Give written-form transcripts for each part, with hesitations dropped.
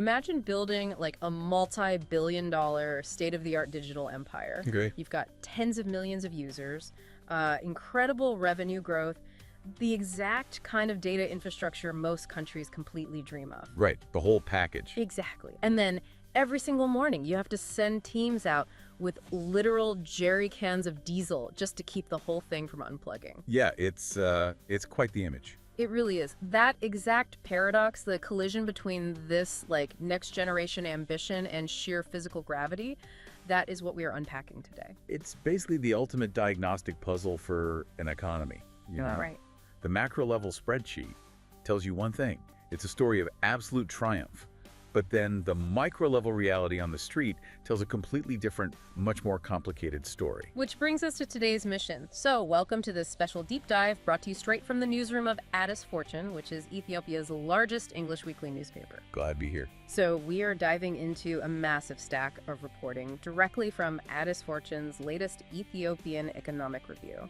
Imagine building like a multi-billion-dollar state-of-the-art digital empire. Okay. You've got tens of millions of users, incredible revenue growth, the exact kind of data infrastructure most countries completely dream of. Right, the whole package. Exactly. And then every single morning, you have to send teams out with literal jerry cans of diesel just to keep the whole thing from unplugging. Yeah, it's quite the image. It really is. That exact paradox, the collision between this like next generation ambition and sheer physical gravity, that is what we are unpacking today. It's basically the ultimate diagnostic puzzle for an economy. You know? Right. The macro level spreadsheet tells you one thing. It's a story of absolute triumph. But then the micro level reality on the street tells a completely different, much more complicated story. Which brings us to today's mission. So welcome to this special deep dive brought to you straight from the newsroom of Addis Fortune, which is Ethiopia's largest English weekly newspaper. Glad to be here. So we are diving into a massive stack of reporting directly from Addis Fortune's latest Ethiopian economic review.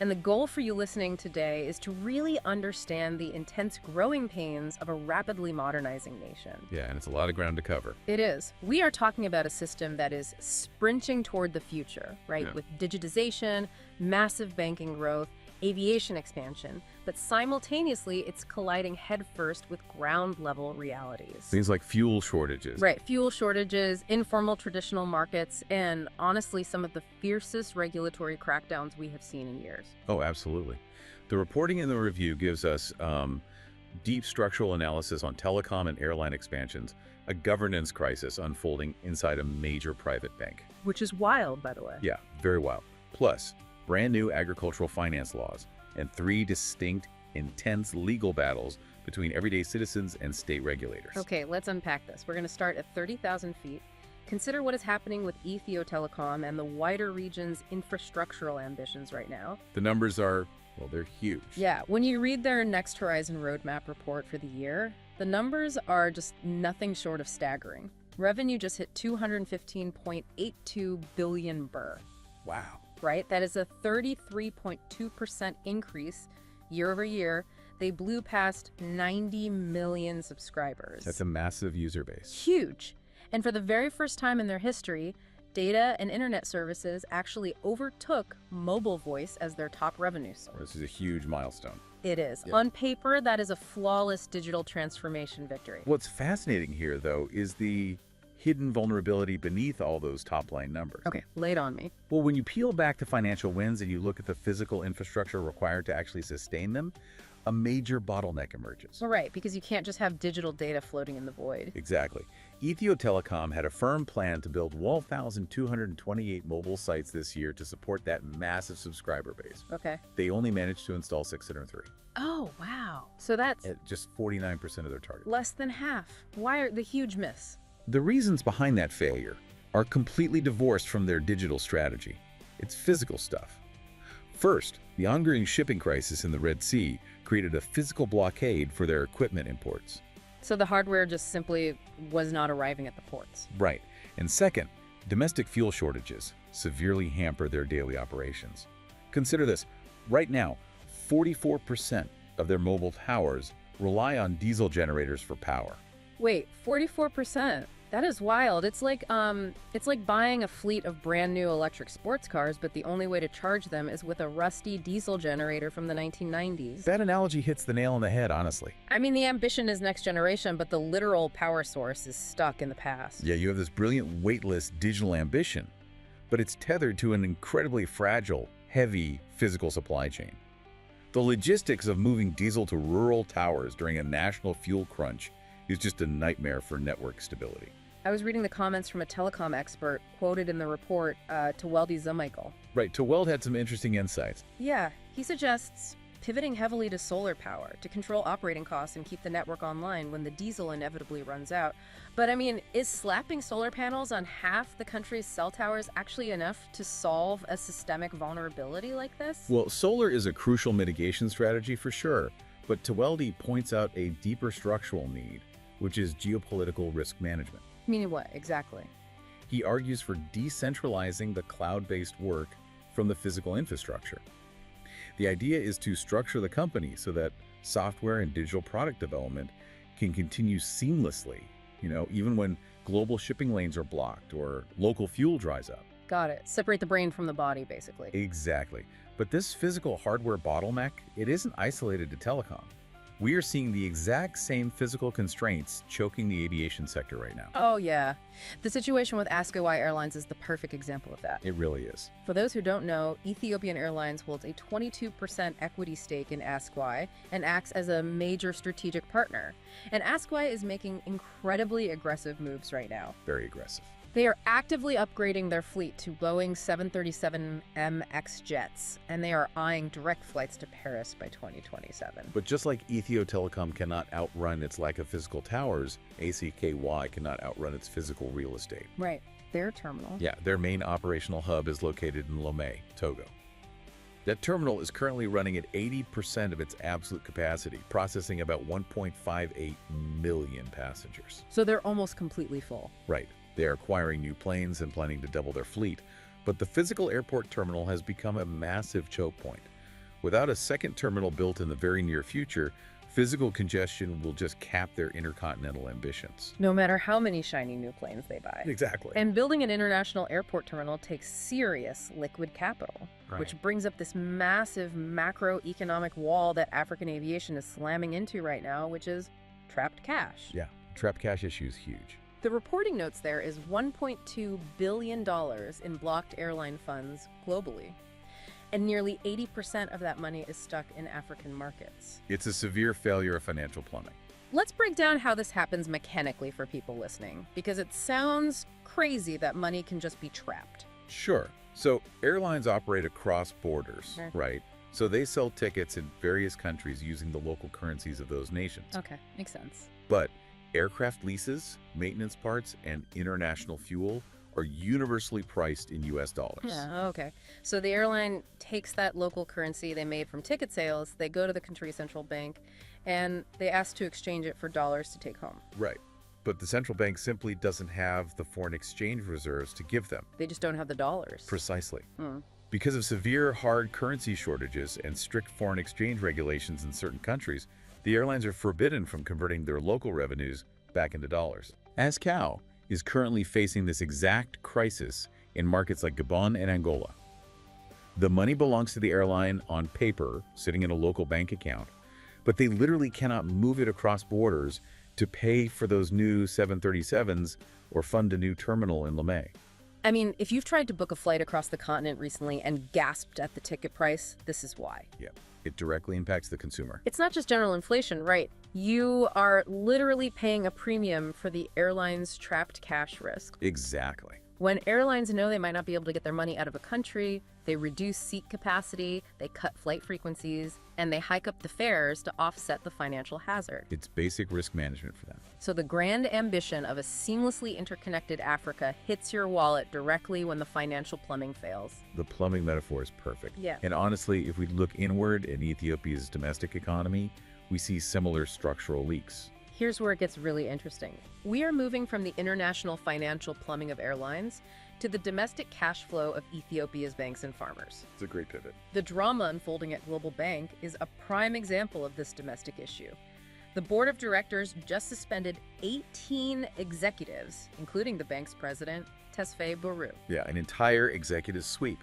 And the goal for you listening today is to really understand the intense growing pains of a rapidly modernizing nation. Yeah, and it's a lot of ground to cover. It is. We are talking about a system that is sprinting toward the future, right? Yeah. With digitization, massive banking growth, aviation expansion, but simultaneously it's colliding headfirst with ground-level realities. Things like fuel shortages. Right, fuel shortages, informal traditional markets, and honestly some of the fiercest regulatory crackdowns we have seen in years. Oh, absolutely. The reporting in the review gives us deep structural analysis on telecom and airline expansions, a governance crisis unfolding inside a major private bank. Which is wild, by the way. Yeah, very wild. Plus, brand new agricultural finance laws and 3 distinct, intense legal battles between everyday citizens and state regulators. Okay, let's unpack this. We're going to start at 30,000 feet. Consider what is happening with Ethio Telecom and the wider region's infrastructural ambitions right now. The numbers are, well, they're huge. Yeah, when you read their Next Horizon roadmap report for the year, the numbers are just nothing short of staggering. Revenue just hit 215.82 billion birr. Wow. Right? That is a 33.2% increase year over year. They blew past 90 million subscribers. That's a massive user base. Huge. And for the very first time in their history, data and internet services actually overtook mobile voice as their top revenue source. This is a huge milestone. It is. Yep. On paper, that is a flawless digital transformation victory. What's fascinating here, though, is the hidden vulnerability beneath all those top-line numbers. Okay, lay it on me. Well, when you peel back the financial wins and you look at the physical infrastructure required to actually sustain them, a major bottleneck emerges. Well, right, because you can't just have digital data floating in the void. Exactly. Ethio Telecom had a firm plan to build 12,228 mobile sites this year to support that massive subscriber base. Okay. They only managed to install 603, Oh, wow. So that's at just 49% of their target. less than half. Why are the huge miss? The reasons behind that failure are completely divorced from their digital strategy. It's physical stuff. First, the ongoing shipping crisis in the Red Sea created a physical blockade for their equipment imports. So the hardware just simply was not arriving at the ports. Right. And second, domestic fuel shortages severely hamper their daily operations. Consider this. Right now, 44% of their mobile towers rely on diesel generators for power. Wait, 44%? That is wild. It's like buying a fleet of brand new electric sports cars, but the only way to charge them is with a rusty diesel generator from the 1990s. That analogy hits the nail on the head, honestly. I mean, the ambition is next generation, but the literal power source is stuck in the past. Yeah, you have this brilliant weightless digital ambition, but it's tethered to an incredibly fragile, heavy physical supply chain. The logistics of moving diesel to rural towers during a national fuel crunch is just a nightmare for network stability. I was reading the comments from a telecom expert quoted in the report, Teweldi Zamichael. Right, Teweld had some interesting insights. Yeah, he suggests pivoting heavily to solar power to control operating costs and keep the network online when the diesel inevitably runs out. But I mean, is slapping solar panels on half the country's cell towers actually enough to solve a systemic vulnerability like this? Well, solar is a crucial mitigation strategy for sure, but Teweldi points out a deeper structural need, which is geopolitical risk management. Meaning what, exactly? He argues for decentralizing the cloud-based work from the physical infrastructure. The idea is to structure the company so that software and digital product development can continue seamlessly even when global shipping lanes are blocked or local fuel dries up. Got it. Separate the brain from the body, basically. Exactly. But this physical hardware bottleneck, it isn't isolated to telecom. We are seeing the exact same physical constraints choking the aviation sector right now. Oh, yeah. The situation with Askawai Airlines is the perfect example of that. It really is. For those who don't know, Ethiopian Airlines holds a 22% equity stake in Askawai and acts as a major strategic partner. And Askawai is making incredibly aggressive moves right now. Very aggressive. They are actively upgrading their fleet to Boeing 737MX jets, and they are eyeing direct flights to Paris by 2027. But just like Ethio Telecom cannot outrun its lack of physical towers, ACKY cannot outrun its physical real estate. Right. Their terminal. Yeah, their main operational hub is located in Lomé, Togo. That terminal is currently running at 80% of its absolute capacity, processing about 1.58 million passengers. So they're almost completely full. Right. They are acquiring new planes and planning to double their fleet, but the physical airport terminal has become a massive choke point. Without a second terminal built in the very near future, physical congestion will just cap their intercontinental ambitions. No matter how many shiny new planes they buy. Exactly. And building an international airport terminal takes serious liquid capital, which brings up this massive macroeconomic wall that African aviation is slamming into right now, which is trapped cash. Yeah, trapped cash issue is huge. The reporting notes there is $1.2 billion in blocked airline funds globally, and nearly 80% of that money is stuck in African markets. It's a severe failure of financial plumbing. Let's break down how this happens mechanically for people listening, because it sounds crazy that money can just be trapped. Sure. So airlines operate across borders, right? So they sell tickets in various countries using the local currencies of those nations. Okay, makes sense. But aircraft leases, maintenance parts, and international fuel are universally priced in US dollars. Yeah, okay. So the airline takes that local currency they made from ticket sales, they go to the country's central bank, and they ask to exchange it for dollars to take home. Right. But the central bank simply doesn't have the foreign exchange reserves to give them. They just don't have the dollars. Precisely. Because of severe hard currency shortages and strict foreign exchange regulations in certain countries, the airlines are forbidden from converting their local revenues back into dollars. ASCOW is currently facing this exact crisis in markets like Gabon and Angola. The money belongs to the airline on paper, sitting in a local bank account, but they literally cannot move it across borders to pay for those new 737s or fund a new terminal in Lomé. I mean, if you've tried to book a flight across the continent recently and gasped at the ticket price, this is why. Yeah, it directly impacts the consumer. It's not just general inflation, right? You are literally paying a premium for the airline's trapped cash risk. Exactly. When airlines know they might not be able to get their money out of a country, they reduce seat capacity, they cut flight frequencies, and they hike up the fares to offset the financial hazard. It's basic risk management for them. So the grand ambition of a seamlessly interconnected Africa hits your wallet directly when the financial plumbing fails. The plumbing metaphor is perfect. Yeah. And honestly, if we look inward in Ethiopia's domestic economy, we see similar structural leaks. Here's where it gets really interesting. We are moving from the international financial plumbing of airlines to the domestic cash flow of Ethiopia's banks and farmers. It's a great pivot. The drama unfolding at Global Bank is a prime example of this domestic issue. The board of directors just suspended 18 executives, including the bank's president, Tesfaye Bourou. Yeah, an entire executive sweep.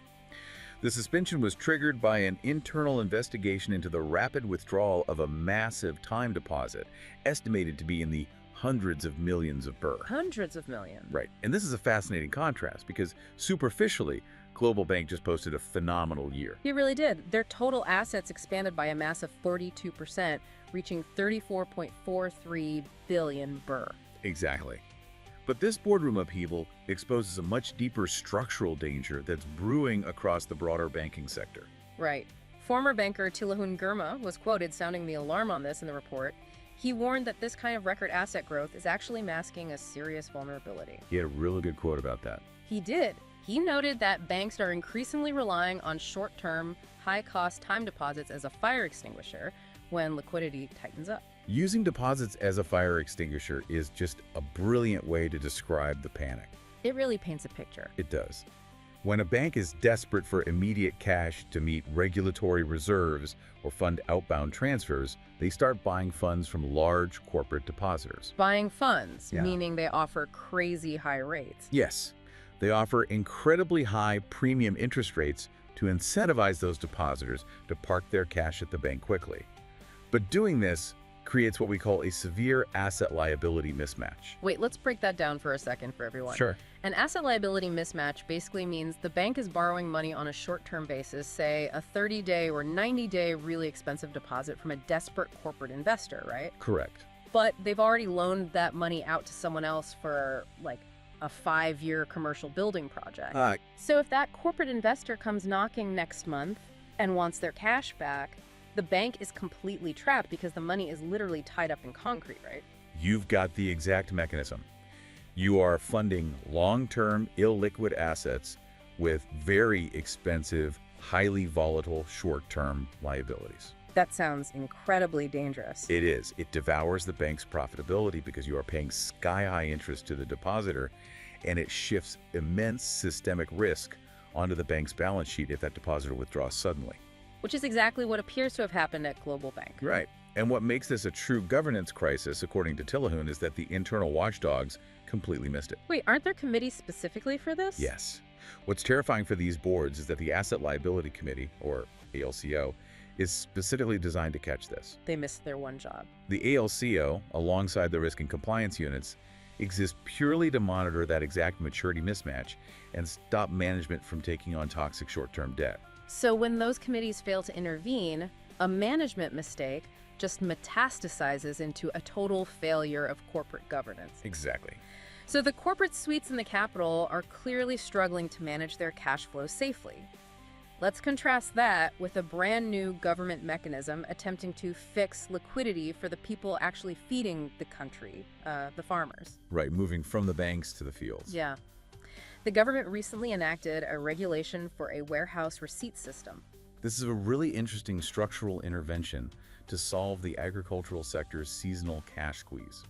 The suspension was triggered by an internal investigation into the rapid withdrawal of a massive time deposit, estimated to be in the hundreds of millions of birr. Hundreds of millions. Right. And this is a fascinating contrast because superficially, Global Bank just posted a phenomenal year. He really did. Their total assets expanded by a massive 42%, reaching 34.43 billion birr. Exactly. But this boardroom upheaval exposes a much deeper structural danger that's brewing across the broader banking sector. Right. Former banker Tilahun Girma was quoted sounding the alarm on this in the report. He warned that this kind of record asset growth is actually masking a serious vulnerability. He had a really good quote about that. He did. He noted that banks are increasingly relying on short-term, high-cost time deposits as a fire extinguisher when liquidity tightens up. Using deposits as a fire extinguisher is just a brilliant way to describe the panic. It really paints a picture. It does. When a bank is desperate for immediate cash to meet regulatory reserves or fund outbound transfers, they start buying funds from large corporate depositors. Buying funds, Yeah. meaning they offer crazy high rates. Yes, they offer incredibly high premium interest rates to incentivize those depositors to park their cash at the bank quickly. But doing this creates what we call a severe asset-liability mismatch. Wait, let's break that down for a second for everyone. Sure. An asset liability mismatch basically means the bank is borrowing money on a short-term basis, say a 30-day or 90-day really expensive deposit from a desperate corporate investor, right? Correct. But they've already loaned that money out to someone else for like a 5-year commercial building project. So if that corporate investor comes knocking next month and wants their cash back, the bank is completely trapped because the money is literally tied up in concrete, right? You've got the exact mechanism. You are funding long-term, illiquid assets with very expensive, highly volatile, short-term liabilities. That sounds incredibly dangerous. It is. It devours the bank's profitability because you are paying sky-high interest to the depositor, and it shifts immense systemic risk onto the bank's balance sheet if that depositor withdraws suddenly. Which is exactly what appears to have happened at Global Bank. Right. And what makes this a true governance crisis, according to Tillahun, is that the internal watchdogs completely missed it. Wait, aren't there committees specifically for this? Yes. What's terrifying for these boards is that the Asset Liability Committee, or ALCO, is specifically designed to catch this. They missed their one job. The ALCO, alongside the risk and compliance units, exists purely to monitor that exact maturity mismatch and stop management from taking on toxic short-term debt. So when those committees fail to intervene, a management mistake just metastasizes into a total failure of corporate governance. Exactly. So the corporate suites in the capital are clearly struggling to manage their cash flow safely. Let's contrast that with a brand new government mechanism attempting to fix liquidity for the people actually feeding the country, the farmers. Right, moving from the banks to the fields. Yeah. The government recently enacted a regulation for a warehouse receipt system. This is a really interesting structural intervention to solve the agricultural sector's seasonal cash squeeze.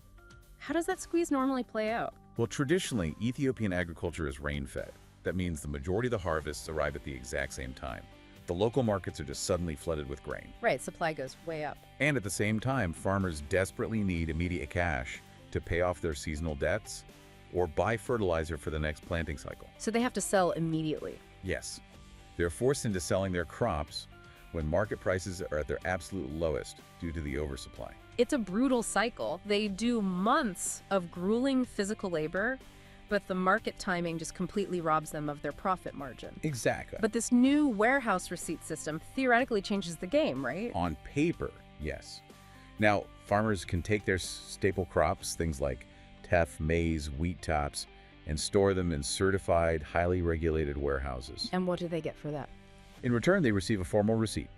How does that squeeze normally play out? Well, traditionally, Ethiopian agriculture is rain-fed. That means the majority of the harvests arrive at the exact same time. The local markets are just suddenly flooded with grain. Right, supply goes way up. And at the same time, farmers desperately need immediate cash to pay off their seasonal debts or buy fertilizer for the next planting cycle. So they have to sell immediately. Yes, they're forced into selling their crops when market prices are at their absolute lowest due to the oversupply. It's a brutal cycle. They do months of grueling physical labor, but the market timing just completely robs them of their profit margin. Exactly. But this new warehouse receipt system theoretically changes the game, right? On paper, yes. Now, farmers can take their staple crops, things like teff, maize, wheat tops, and store them in certified, highly regulated warehouses. And what do they get for that? In return, they receive a formal receipt.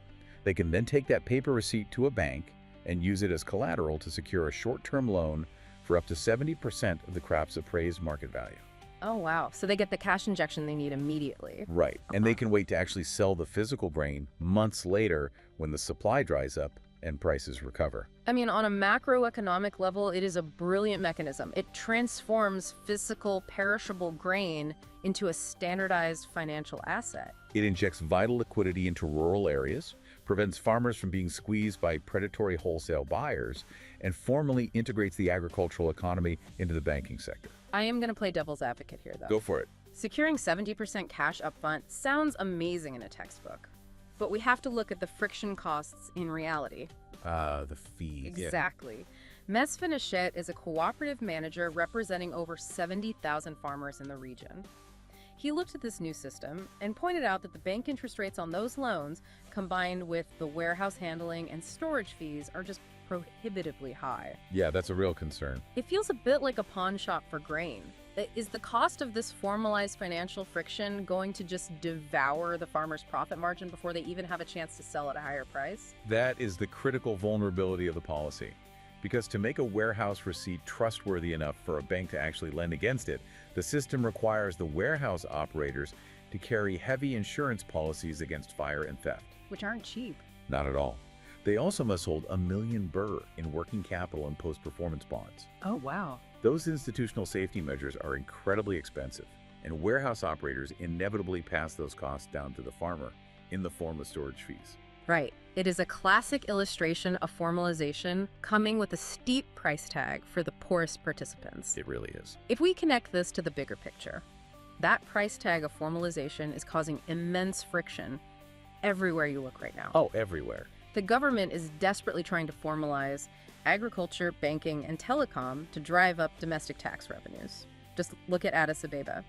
They can then take that paper receipt to a bank and use it as collateral to secure a short-term loan for up to 70% of the crop's appraised market value. Oh, wow. So they get the cash injection they need immediately. Right. And they can wait to actually sell the physical grain months later when the supply dries up and prices recover. I mean, on a macroeconomic level, it is a brilliant mechanism. It transforms physical, perishable grain into a standardized financial asset. It injects vital liquidity into rural areas, prevents farmers from being squeezed by predatory wholesale buyers, and formally integrates the agricultural economy into the banking sector. I am going to play devil's advocate here, though. Go for it. Securing 70% cash upfront sounds amazing in a textbook, but we have to look at the friction costs in reality. The fee. Exactly. Mesfin Ashet is a cooperative manager representing over 70,000 farmers in the region. He looked at this new system and pointed out that the bank interest rates on those loans, combined with the warehouse handling and storage fees, are just prohibitively high. Yeah, that's a real concern. It feels a bit like a pawn shop for grain. Is the cost of this formalized financial friction going to just devour the farmer's profit margin before they even have a chance to sell at a higher price? That is the critical vulnerability of the policy. Because to make a warehouse receipt trustworthy enough for a bank to actually lend against it, the system requires the warehouse operators to carry heavy insurance policies against fire and theft. Which aren't cheap. Not at all. They also must hold $1 million birr in working capital and post-performance bonds. Oh, wow. Those institutional safety measures are incredibly expensive. and warehouse operators inevitably pass those costs down to the farmer in the form of storage fees. Right. It is a classic illustration of formalization coming with a steep price tag for the poorest participants. It really is. If we connect this to the bigger picture, that price tag of formalization is causing immense friction everywhere you look right now. Oh, everywhere. The government is desperately trying to formalize agriculture, banking, and telecom to drive up domestic tax revenues. Just look at Addis Ababa.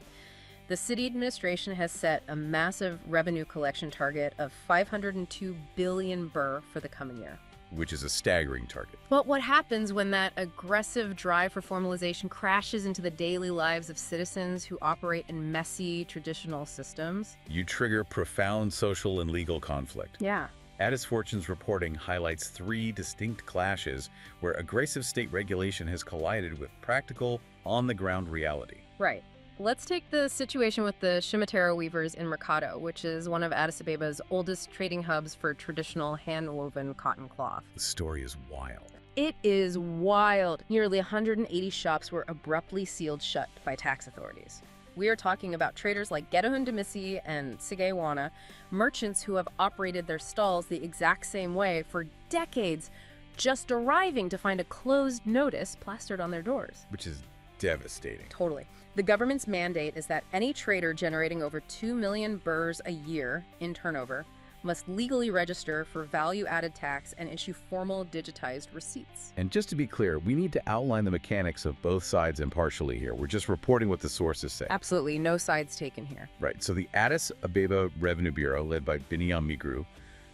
The city administration has set a massive revenue collection target of 502 billion birr for the coming year. Which is a staggering target. But what happens when that aggressive drive for formalization crashes into the daily lives of citizens who operate in messy, traditional systems? You trigger profound social and legal conflict. Yeah. Addis Fortune's reporting highlights 3 distinct clashes where aggressive state regulation has collided with practical, on-the-ground reality. Right. Let's take the situation with the Shimatero weavers in Mercado, which is one of Addis Ababa's oldest trading hubs for traditional hand-woven cotton cloth. The story is wild. It is wild. Nearly 180 shops were abruptly sealed shut by tax authorities. We are talking about traders like Gedehun Demisi and Sigewana, merchants who have operated their stalls the exact same way for decades, just arriving to find a closed notice plastered on their doors. Which is devastating. Totally. The government's mandate is that any trader generating over 2 million birrs a year in turnover must legally register for value-added tax and issue formal digitized receipts. And just to be clear, we need to outline the mechanics of both sides impartially here. We're just reporting what the sources say. Absolutely, no sides taken here. Right, so the Addis Ababa Revenue Bureau, led by Biniam Migru,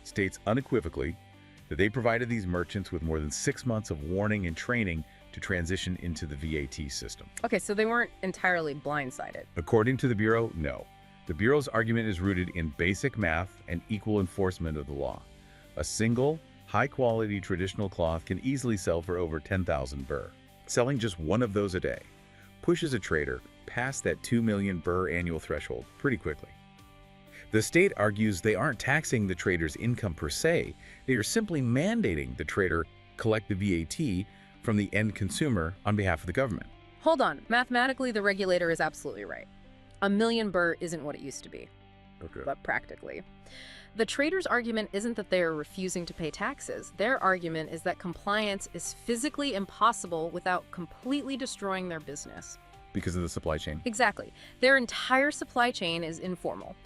states unequivocally that they provided these merchants with more than 6 months of warning and training to transition into the VAT system. Okay, so they weren't entirely blindsided. According to the Bureau, no. The Bureau's argument is rooted in basic math and equal enforcement of the law. A single, high-quality traditional cloth can easily sell for over 10,000 birr. Selling just one of those a day pushes a trader past that 2 million birr annual threshold pretty quickly. The state argues they aren't taxing the trader's income per se, they are simply mandating the trader collect the VAT from the end consumer on behalf of the government. Hold on, mathematically the regulator is absolutely right. 1 million birr isn't what it used to be, but practically. The trader's argument isn't that they are refusing to pay taxes. Their argument is that compliance is physically impossible without completely destroying their business. Because of the supply chain. Exactly. Their entire supply chain is informal.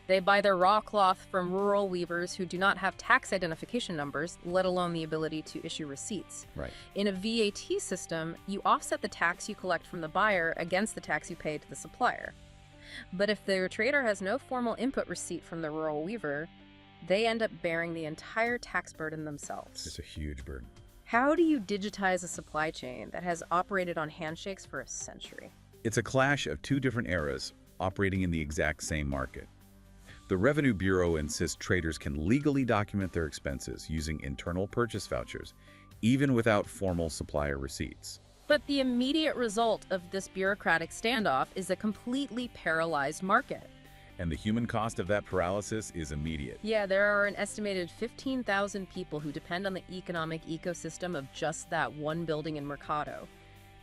They buy their raw cloth from rural weavers who do not have tax identification numbers, let alone the ability to issue receipts. Right. In a VAT system, you offset the tax you collect from the buyer against the tax you pay to the supplier. But if the trader has no formal input receipt from the rural weaver, they end up bearing the entire tax burden themselves. It's a huge burden. How do you digitize a supply chain that has operated on handshakes for a century? It's a clash of 2 different eras operating in the exact same market. The Revenue Bureau insists traders can legally document their expenses using internal purchase vouchers, even without formal supplier receipts. But the immediate result of this bureaucratic standoff is a completely paralyzed market. And the human cost of that paralysis is immediate. Yeah, there are an estimated 15,000 people who depend on the economic ecosystem of just that one building in Mercado.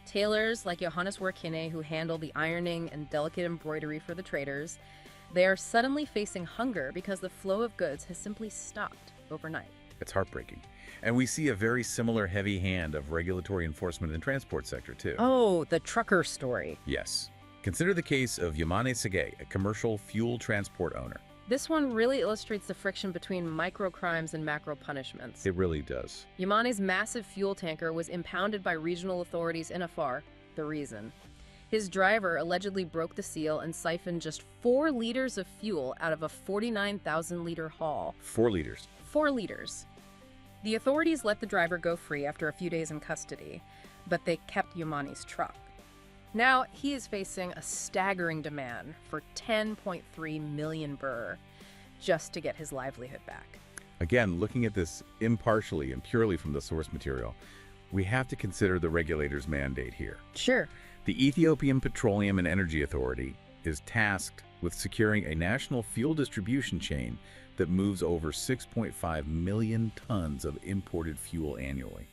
Tailors like Johannes Workine, who handle the ironing and delicate embroidery for the traders, they are suddenly facing hunger because the flow of goods has simply stopped overnight. It's heartbreaking. And we see a very similar heavy hand of regulatory enforcement in the transport sector, too. Oh, the trucker story. Yes. Consider the case of Yamane Sege, a commercial fuel transport owner. This one really illustrates the friction between microcrimes and macro punishments. It really does. Yamane's massive fuel tanker was impounded by regional authorities in Afar, the reason. His driver allegedly broke the seal and siphoned just 4 liters of fuel out of a 49,000-liter haul. 4 liters. 4 liters. The authorities let the driver go free after a few days in custody, but they kept Yamane's truck. Now, he is facing a staggering demand for 10.3 million birr just to get his livelihood back. Again, looking at this impartially and purely from the source material, we have to consider the regulator's mandate here. Sure. The Ethiopian Petroleum and Energy Authority is tasked with securing a national fuel distribution chain that moves over 6.5 million tons of imported fuel annually.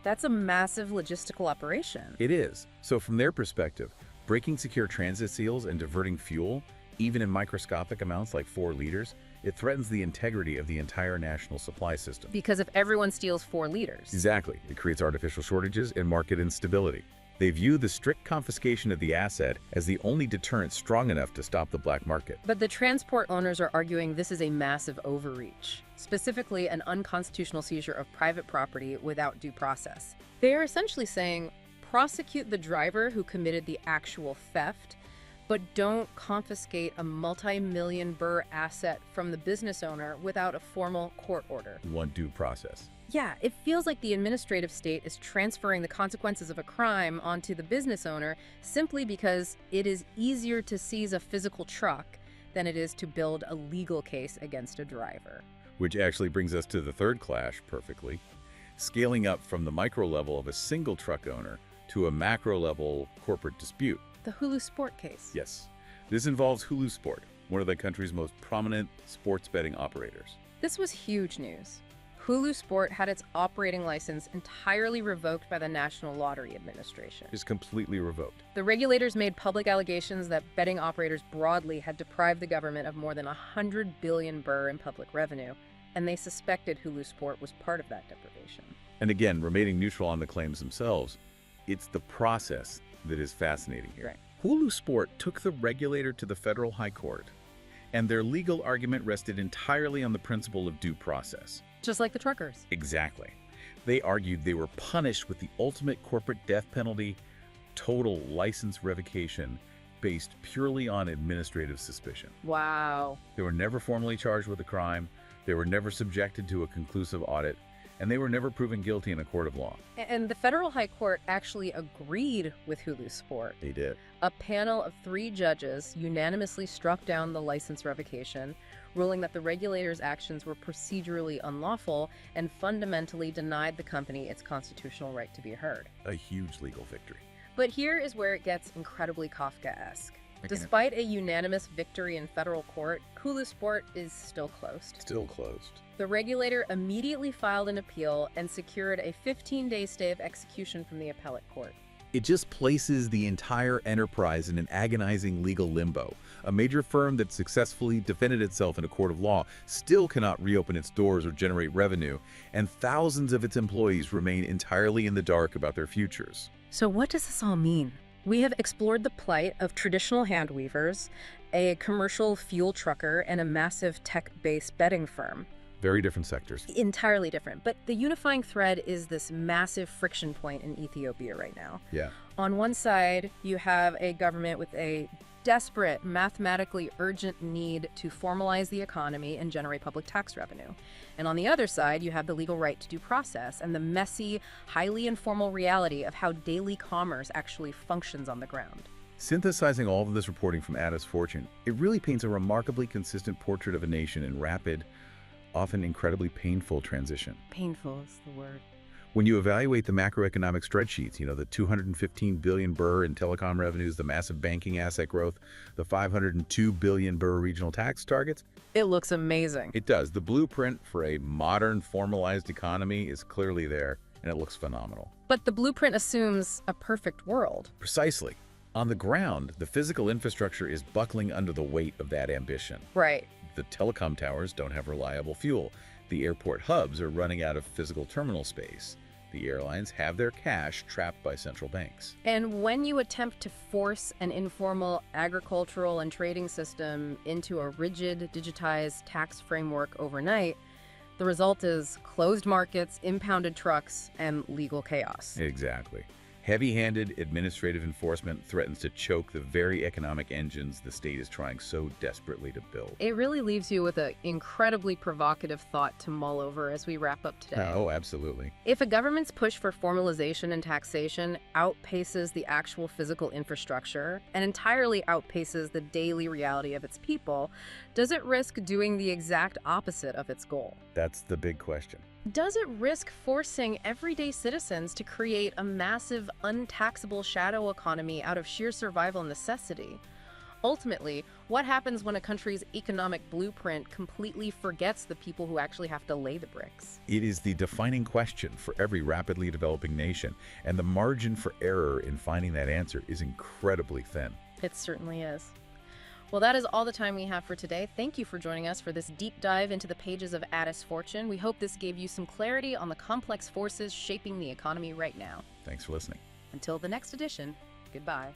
That's a massive logistical operation. It is. So from their perspective, Breaking secure transit seals and diverting fuel, even in microscopic amounts like 4 liters, it threatens the integrity of the entire national supply system. Because if everyone steals 4 liters. Exactly. It creates artificial shortages and market instability. They view the strict confiscation of the asset as the only deterrent strong enough to stop the black market. But the transport owners are arguing this is a massive overreach, specifically an unconstitutional seizure of private property without due process. They are essentially saying, prosecute the driver who committed the actual theft, but don't confiscate a multi-million burr asset from the business owner without a formal court order. You want due process. Yeah, it feels like the administrative state is transferring the consequences of a crime onto the business owner simply because it is easier to seize a physical truck than it is to build a legal case against a driver. Which actually brings us to the third clash perfectly, scaling up from the micro level of a single truck owner to a macro level corporate dispute. The Hulu Sport case. Yes, this involves Hulu Sport, one of the country's most prominent sports betting operators. This was huge news. Hulu Sport had its operating license entirely revoked by the National Lottery Administration. Is completely revoked. The regulators made public allegations that betting operators broadly had deprived the government of more than 100 billion birr in public revenue, and they suspected Hulu Sport was part of that deprivation. And again, remaining neutral on the claims themselves, it's the process that is fascinating here. Right. Hulu Sport took the regulator to the federal high court, and their legal argument rested entirely on the principle of due process. Just like the truckers. Exactly. They argued they were punished with the ultimate corporate death penalty, total license revocation, based purely on administrative suspicion. Wow. They were never formally charged with a crime, they were never subjected to a conclusive audit, and they were never proven guilty in a court of law. And the federal high court actually agreed with Hulu Sport. They did. A panel of 3 judges unanimously struck down the license revocation, ruling that the regulators' actions were procedurally unlawful and fundamentally denied the company its constitutional right to be heard. A huge legal victory. But here is where it gets incredibly Kafkaesque. Despite a unanimous victory in federal court, Hulu Sport is still closed. Still closed. The regulator immediately filed an appeal and secured a 15-day stay of execution from the appellate court. It just places the entire enterprise in an agonizing legal limbo. A major firm that successfully defended itself in a court of law still cannot reopen its doors or generate revenue, and thousands of its employees remain entirely in the dark about their futures. So what does this all mean? We have explored the plight of traditional hand weavers, a commercial fuel trucker, and a massive tech-based betting firm. Very different sectors. Entirely different. But the unifying thread is this massive friction point in Ethiopia right now. Yeah. On one side, you have a government with a desperate, mathematically urgent need to formalize the economy and generate public tax revenue. And on the other side, you have the legal right to due process and the messy, highly informal reality of how daily commerce actually functions on the ground. Synthesizing all of this reporting from Addis Fortune, it really paints a remarkably consistent portrait of a nation in rapid, often incredibly painful transition. Painful is the word. When you evaluate the macroeconomic spreadsheets, the 215 billion birr in telecom revenues, the massive banking asset growth, the 502 billion birr regional tax targets. It looks amazing. It does. The blueprint for a modern, formalized economy is clearly there, and it looks phenomenal. But the blueprint assumes a perfect world. Precisely. On the ground, the physical infrastructure is buckling under the weight of that ambition. Right. The telecom towers don't have reliable fuel. The airport hubs are running out of physical terminal space. The airlines have their cash trapped by central banks. And when you attempt to force an informal agricultural and trading system into a rigid, digitized tax framework overnight, the result is closed markets, impounded trucks, and legal chaos. Exactly. Heavy-handed administrative enforcement threatens to choke the very economic engines the state is trying so desperately to build. It really leaves you with an incredibly provocative thought to mull over as we wrap up today. Oh, absolutely. If a government's push for formalization and taxation outpaces the actual physical infrastructure and entirely outpaces the daily reality of its people, does it risk doing the exact opposite of its goal? That's the big question. Does it risk forcing everyday citizens to create a massive, untaxable shadow economy out of sheer survival necessity? Ultimately, what happens when a country's economic blueprint completely forgets the people who actually have to lay the bricks? It is the defining question for every rapidly developing nation, and the margin for error in finding that answer is incredibly thin. It certainly is. Well, that is all the time we have for today. Thank you for joining us for this deep dive into the pages of Addis Fortune. We hope this gave you some clarity on the complex forces shaping the economy right now. Thanks for listening. Until the next edition, goodbye.